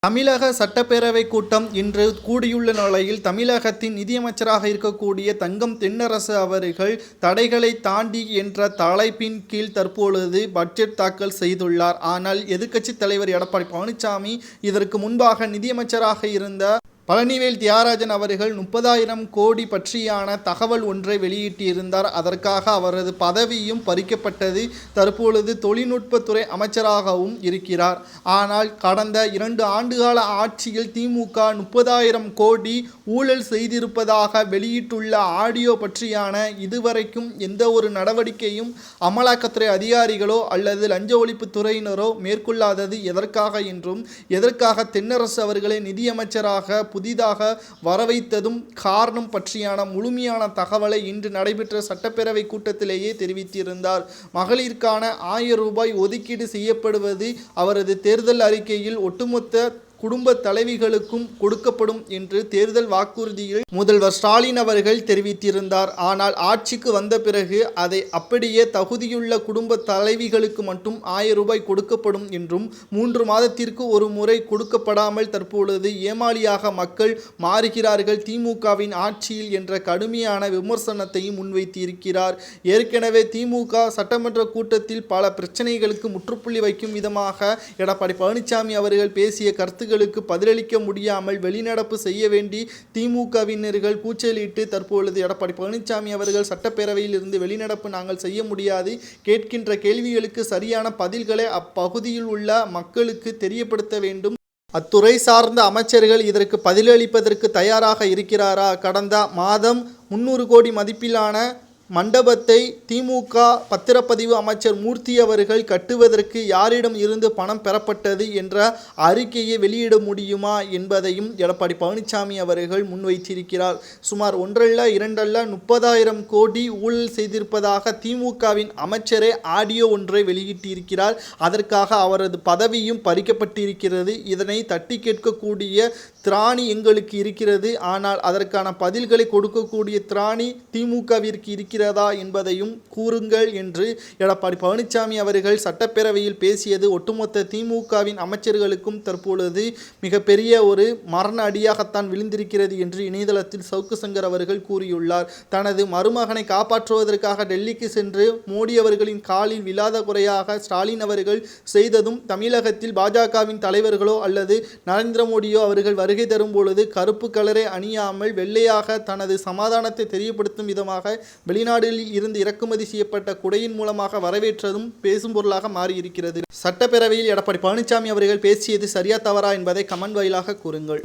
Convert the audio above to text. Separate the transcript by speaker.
Speaker 1: தமிழக சட்டப்பேரவை கூட்டம் இன்று கூடியுள்ள நிலையில் தமிழகத்தின் நிதியமைச்சராக இருக்கக்கூடிய தங்கம் தென்னரசு அவர்கள் தடைகளை தாண்டி என்ற தலைப்பின் கீழ் தற்பொழுது பட்ஜெட் தாக்கல் செய்துள்ளார். ஆனால் எதிர்க்கட்சித் தலைவர் எடப்பாடி பழனிசாமி இதற்கு முன்பாக நிதியமைச்சராக இருந்த பழனிவேல் தியாகராஜன் அவர்கள் 30,000 கோடி பற்றியான தகவல் ஒன்றை வெளியிட்டிருந்தார். அதற்காக அவரது பதவியும் பறிக்கப்பட்டது. தற்பொழுது தொழில்நுட்பத்துறை அமைச்சராகவும் இருக்கிறார். ஆனால் கடந்த 2 ஆண்டுகால ஆட்சியில் திமுக 30,000 கோடி ஊழல் செய்திருப்பதாக வெளியிட்டுள்ள ஆடியோ பற்றியான இதுவரைக்கும் எந்த ஒரு நடவடிக்கையும் அமலாக்கத்துறை அதிகாரிகளோ அல்லது லஞ்ச ஒழிப்புத்துறையினரோ மேற்கொள்ளாதது எதற்காக என்றும், எதற்காக தென்னரசு அவர்களை நிதியமைச்சராக புதிதாக வரவைத்ததும் காரணம் பற்றியான முழுமையான தகவலை இன்று நடைபெற்ற சட்டப்பேரவை கூட்டத்திலேயே தெரிவித்திருந்தார். மகளிருக்கான 1000 ரூபாய் ஒதுக்கீடு செய்யப்படுவது அவரது தேர்தல் அறிக்கையில் ஒட்டுமொத்த குடும்ப தலைவிகளுக்கும் கொடுக்கப்படும் என்று தேர்தல் வாக்குறுதியில் முதல்வர் ஸ்டாலின் அவர்கள் தெரிவித்திருந்தார். ஆனால் ஆட்சிக்கு வந்த பிறகு அதை அப்படியே தகுதியுள்ள குடும்ப தலைவிகளுக்கு மட்டும் 1000 ரூபாய் கொடுக்கப்படும் என்றும் 3 மாதத்திற்கு ஒரு முறை கொடுக்கப்படாமல் தற்பொழுது ஏமாளியாக மக்கள் மாறுகிறார்கள் திமுகவின் ஆட்சியில் என்ற கடுமையான விமர்சனத்தையும் முன்வைத்திருக்கிறார். ஏற்கனவே திமுக சட்டமன்ற கூட்டத்தில் பல பிரச்சனைகளுக்கு முற்றுப்புள்ளி வைக்கும் விதமாக எடப்பாடி பழனிசாமி அவர்கள் பேசிய கருத்துக்களுக்கு பதிலளிக்க முடியாமல் வெளிநடப்பு செய்ய வேண்டி திமுகவினர்கள் கூச்சலிட்டு தற்பொழுது எடப்பாடி பழனிசாமி அவர்கள் சட்டப்பேரவையில் இருந்து வெளிநடப்பு நாங்கள் செய்ய முடியாது, கேட்கின்ற கேள்விகளுக்கு சரியான பதில்களை அப்பகுதியில் உள்ள மக்களுக்கு தெரியப்படுத்த வேண்டும். அத்துறை சார்ந்த அமைச்சர்கள் இதற்கு பதிலளிப்பதற்கு தயாராக இருக்கிறாரா? கடந்த மாதம் 300 கோடி மதிப்பிலான மண்டபத்தை திமுக பத்திரப்பதிவு அமைச்சர் மூர்த்தி அவர்கள் கட்டுவதற்கு யாரிடம் இருந்து பணம் பெறப்பட்டது என்ற அறிக்கையை வெளியிட முடியுமா என்பதையும் எடப்பாடி பழனிசாமி அவர்கள் முன்வைத்திருக்கிறார். சுமார் 1 அல்ல 2 அல்ல 30,000 கோடி ஊழல் செய்திருப்பதாக திமுகவின் அமைச்சரே ஆடியோ ஒன்றை வெளியிட்டிருக்கிறார். அதற்காக அவரது பதவியும் பறிக்கப்பட்டிருக்கிறது. இதனை தட்டி கேட்கக்கூடிய திராணி எங்களுக்கு இருக்கிறது. ஆனால் அதற்கான பதில்களை கொடுக்கக்கூடிய திராணி திமுகவிற்கு இருக்கிறதா என்பதையும் கூறுங்கள் என்று எடப்பாடி பழனிசாமி அவர்கள் சட்டப்பேரவையில் பேசியது ஒட்டுமொத்த திமுகவின் அமைச்சர்களுக்கும் தற்பொழுது மிகப்பெரிய ஒரு மரண அடியாகத்தான் விழுந்திருக்கிறது என்று இணையதளத்தில் சவுக்கு சங்கர் அவர்கள் கூறியுள்ளார். தனது மருமகனை காப்பாற்றுவதற்காக டெல்லிக்கு சென்று மோடி அவர்களின் காலில் விழாத குறையாக ஸ்டாலின் அவர்கள் செய்ததும், தமிழகத்தில் பாஜகவின் தலைவர்களோ அல்லது நரேந்திர மோடியோ அவர்கள் வருகை தரும் பொழுது கருப்பு கலரை அணியாமல் வெள்ளையாக தனது சமாதானத்தை தெரியப்படுத்தும் விதமாக வெளிநாடுகளில் இருந்து இறக்குமதி செய்யப்பட்ட குடையின் மூலமாக வரவேற்றதும் பேசும் பொருளாக மாறியிருக்கிறது. சட்டப்பேரவையில் எடப்பாடி பழனிசாமி அவர்கள் பேசியது சரியா தவறா என்பதை கமெண்ட் வாயிலாக கூறுங்கள்.